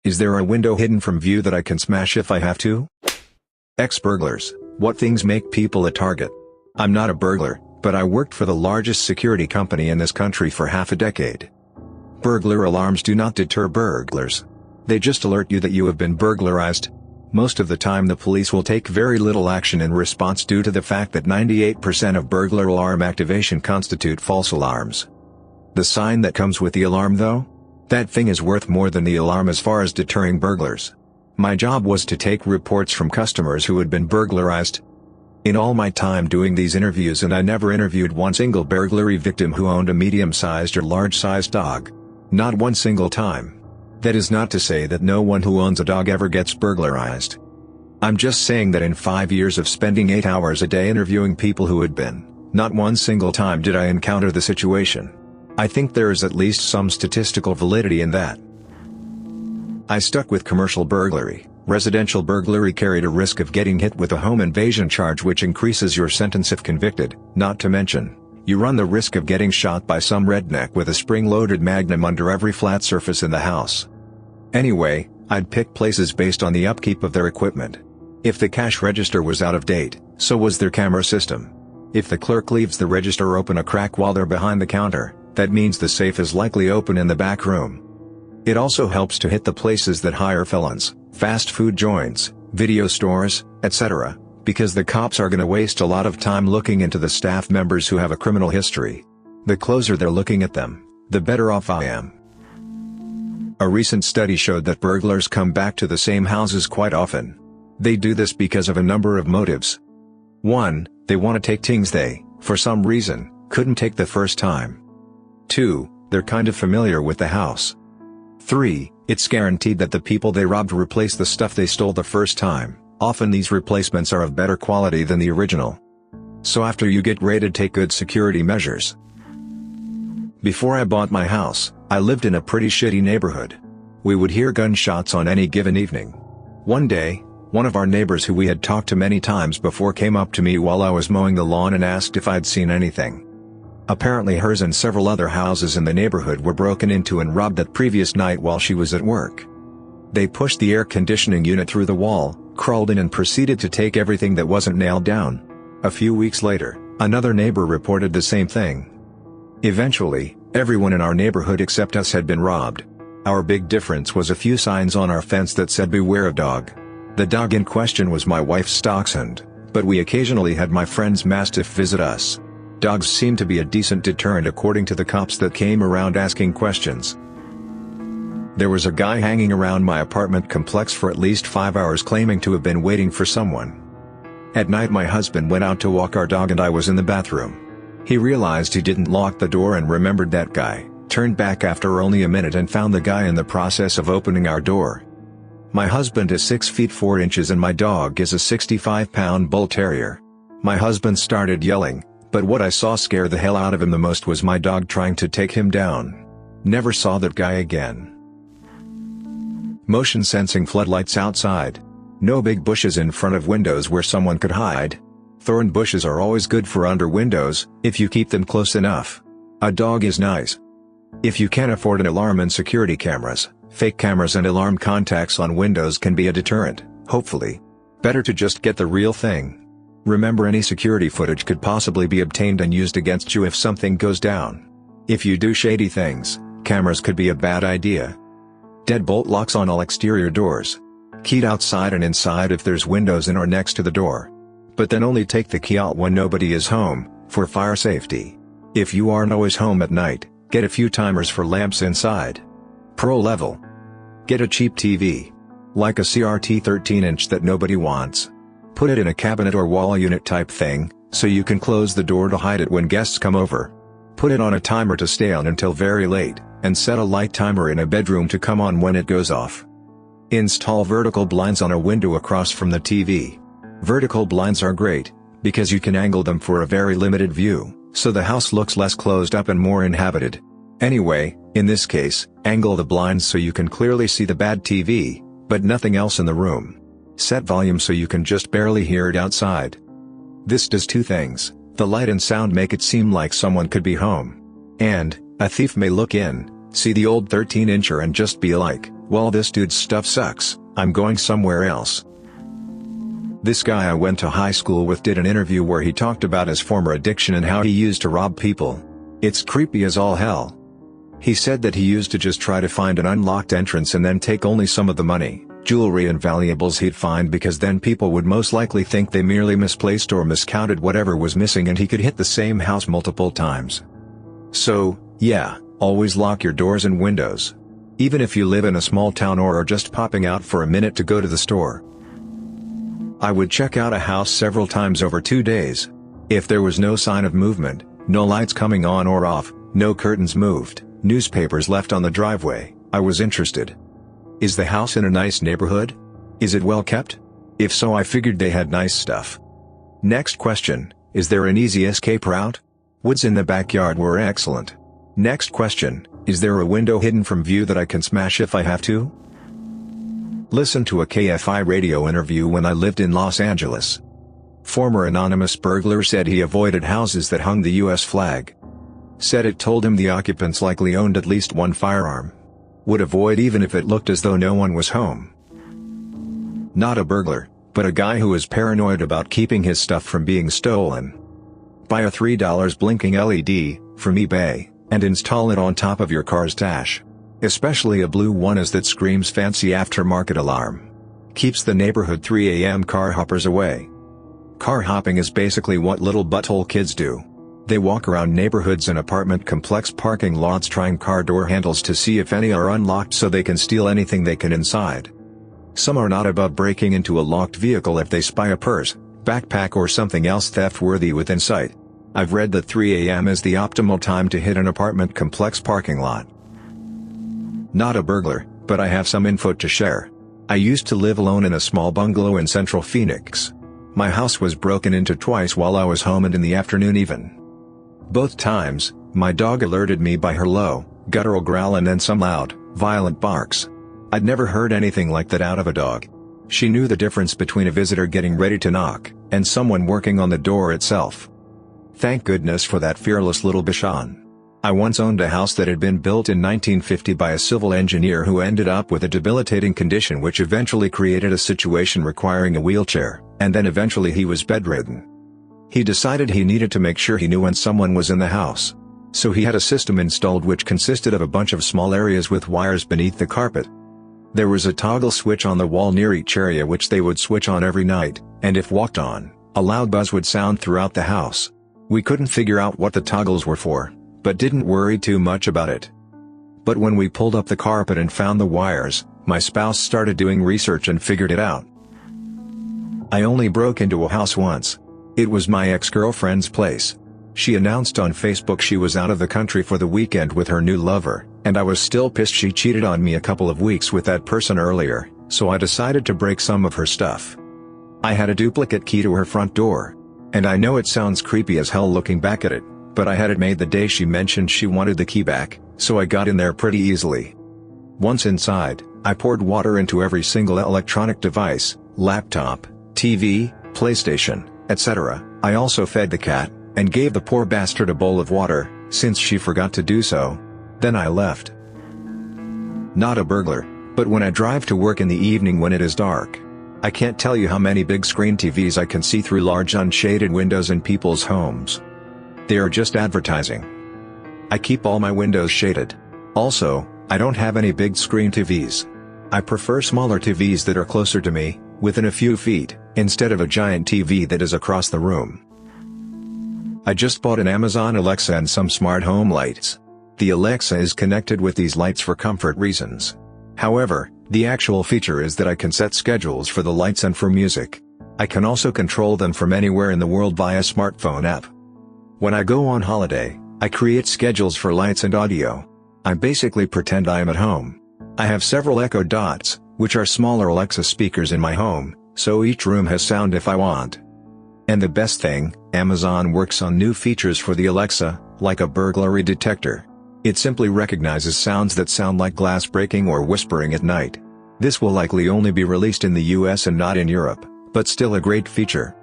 Is there a window hidden from view that I can smash if I have to? Ex-burglars, what things make people a target? I'm not a burglar, but I worked for the largest security company in this country for half a decade. Burglar alarms do not deter burglars. They just alert you that you have been burglarized. Most of the time the police will take very little action in response due to the fact that 98% of burglar alarm activation constitute false alarms. The sign that comes with the alarm though? That thing is worth more than the alarm as far as deterring burglars. My job was to take reports from customers who had been burglarized. In all my time doing these interviews, and I never interviewed one single burglary victim who owned a medium-sized or large-sized dog. Not one single time. That is not to say that no one who owns a dog ever gets burglarized. I'm just saying that in 5 years of spending 8 hours a day interviewing people who had been, not one single time did I encounter the situation. I think there is at least some statistical validity in that. I stuck with commercial burglary. Residential burglary carried a risk of getting hit with a home invasion charge which increases your sentence if convicted, not to mention, you run the risk of getting shot by some redneck with a spring-loaded magnum under every flat surface in the house. Anyway, I'd pick places based on the upkeep of their equipment. If the cash register was out of date, so was their camera system. If the clerk leaves the register open a crack while they're behind the counter, that means the safe is likely open in the back room. It also helps to hit the places that hire felons, fast food joints, video stores, etc., because the cops are gonna waste a lot of time looking into the staff members who have a criminal history. The closer they're looking at them, the better off I am. A recent study showed that burglars come back to the same houses quite often. They do this because of a number of motives. 1. They want to take things they, for some reason, couldn't take the first time. 2. They're kind of familiar with the house. 3. It's guaranteed that the people they robbed replace the stuff they stole the first time. Often these replacements are of better quality than the original. So after you get raided, take good security measures. Before I bought my house, I lived in a pretty shitty neighborhood. We would hear gunshots on any given evening. One day, one of our neighbors who we had talked to many times before came up to me while I was mowing the lawn and asked if I'd seen anything. Apparently hers and several other houses in the neighborhood were broken into and robbed that previous night while she was at work. They pushed the air conditioning unit through the wall, crawled in and proceeded to take everything that wasn't nailed down. A few weeks later, another neighbor reported the same thing. Eventually, everyone in our neighborhood except us had been robbed. Our big difference was a few signs on our fence that said "Beware of dog." The dog in question was my wife's dachshund, but we occasionally had my friend's mastiff visit us. Dogs seem to be a decent deterrent according to the cops that came around asking questions. There was a guy hanging around my apartment complex for at least 5 hours claiming to have been waiting for someone. At night my husband went out to walk our dog and I was in the bathroom. He realized he didn't lock the door and remembered that guy, turned back after only a minute and found the guy in the process of opening our door. My husband is 6 feet 4 inches and my dog is a 65-pound bull terrier. My husband started yelling, but what I saw scare the hell out of him the most was my dog trying to take him down. Never saw that guy again. Motion sensing floodlights outside. No big bushes in front of windows where someone could hide. Thorn bushes are always good for under windows, if you keep them close enough. A dog is nice. If you can't afford an alarm and security cameras, fake cameras and alarm contacts on windows can be a deterrent, hopefully. Better to just get the real thing. Remember, any security footage could possibly be obtained and used against you if something goes down. If you do shady things, cameras could be a bad idea. Deadbolt locks on all exterior doors. Keyed outside and inside if there's windows in or next to the door. But then only take the key out when nobody is home, for fire safety. If you aren't always home at night, get a few timers for lamps inside. Pro level. Get a cheap TV. Like a CRT 13-inch that nobody wants. Put it in a cabinet or wall unit type thing, so you can close the door to hide it when guests come over. Put it on a timer to stay on until very late, and set a light timer in a bedroom to come on when it goes off. Install vertical blinds on a window across from the TV. Vertical blinds are great, because you can angle them for a very limited view, so the house looks less closed up and more inhabited. Anyway, in this case, angle the blinds so you can clearly see the bad TV, but nothing else in the room. Set volume so you can just barely hear it outside. This does two things: the light and sound make it seem like someone could be home. And, a thief may look in, see the old 13-incher and just be like, Well, this dude's stuff sucks, I'm going somewhere else. This guy I went to high school with did an interview where he talked about his former addiction and how he used to rob people. It's creepy as all hell. He said that he used to just try to find an unlocked entrance and then take only some of the money, jewelry and valuables he'd find, because then people would most likely think they merely misplaced or miscounted whatever was missing and he could hit the same house multiple times. So, yeah, always lock your doors and windows. Even if you live in a small town or are just popping out for a minute to go to the store. I would check out a house several times over 2 days. If there was no sign of movement, no lights coming on or off, no curtains moved, newspapers left on the driveway, I was interested. Is the house in a nice neighborhood? Is it well kept? If so, I figured they had nice stuff. Next question, is there an easy escape route? Woods in the backyard were excellent. Next question, is there a window hidden from view that I can smash if I have to? Listen to a KFI radio interview when I lived in Los Angeles. Former anonymous burglar said he avoided houses that hung the US flag. Said it told him the occupants likely owned at least one firearm. Would avoid even if it looked as though no one was home. Not a burglar, but a guy who is paranoid about keeping his stuff from being stolen. Buy a $3 blinking LED from eBay and install it on top of your car's dash. Especially a blue one as that screams fancy aftermarket alarm. Keeps the neighborhood 3 a.m. car hoppers away. Car hopping is basically what little butthole kids do. They walk around neighborhoods and apartment complex parking lots trying car door handles to see if any are unlocked so they can steal anything they can inside. Some are not above breaking into a locked vehicle if they spy a purse, backpack or something else theft-worthy within sight. I've read that 3 a.m. is the optimal time to hit an apartment complex parking lot. Not a burglar, but I have some info to share. I used to live alone in a small bungalow in central Phoenix. My house was broken into twice while I was home and in the afternoon even. Both times, my dog alerted me by her low, guttural growl and then some loud, violent barks. I'd never heard anything like that out of a dog. She knew the difference between a visitor getting ready to knock, and someone working on the door itself. Thank goodness for that fearless little Bichon. I once owned a house that had been built in 1950 by a civil engineer who ended up with a debilitating condition which eventually created a situation requiring a wheelchair, and then eventually he was bedridden. He decided he needed to make sure he knew when someone was in the house. So he had a system installed which consisted of a bunch of small areas with wires beneath the carpet. There was a toggle switch on the wall near each area which they would switch on every night, and if walked on, a loud buzz would sound throughout the house. We couldn't figure out what the toggles were for, but didn't worry too much about it. But when we pulled up the carpet and found the wires, my spouse started doing research and figured it out. I only broke into a house once. It was my ex-girlfriend's place. She announced on Facebook she was out of the country for the weekend with her new lover, and I was still pissed she cheated on me a couple of weeks with that person earlier, so I decided to break some of her stuff. I had a duplicate key to her front door. And I know it sounds creepy as hell looking back at it, but I had it made the day she mentioned she wanted the key back, so I got in there pretty easily. Once inside, I poured water into every single electronic device, laptop, TV, PlayStation, etc. I also fed the cat, and gave the poor bastard a bowl of water, since she forgot to do so. Then I left. Not a burglar, but when I drive to work in the evening when it is dark, I can't tell you how many big screen TVs I can see through large unshaded windows in people's homes. They are just advertising. I keep all my windows shaded. Also, I don't have any big screen TVs. I prefer smaller TVs that are closer to me, within a few feet, instead of a giant TV that is across the room. I just bought an Amazon Alexa and some smart home lights. The Alexa is connected with these lights for comfort reasons. However, the actual feature is that I can set schedules for the lights and for music. I can also control them from anywhere in the world via smartphone app. When I go on holiday, I create schedules for lights and audio. I basically pretend I am at home. I have several Echo Dots, which are smaller Alexa speakers in my home, so each room has sound if I want. And the best thing, Amazon works on new features for the Alexa, like a burglary detector. It simply recognizes sounds that sound like glass breaking or whispering at night. This will likely only be released in the US and not in Europe, but still a great feature.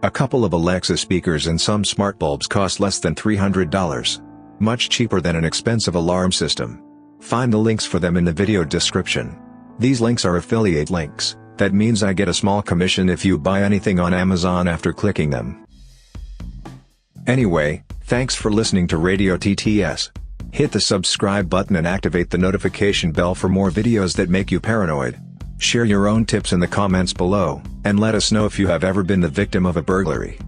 A couple of Alexa speakers and some smart bulbs cost less than $300. Much cheaper than an expensive alarm system. Find the links for them in the video description. These links are affiliate links, that means I get a small commission if you buy anything on Amazon after clicking them. Anyway, thanks for listening to Radio TTS. Hit the subscribe button and activate the notification bell for more videos that make you paranoid. Share your own tips in the comments below, and let us know if you have ever been the victim of a burglary.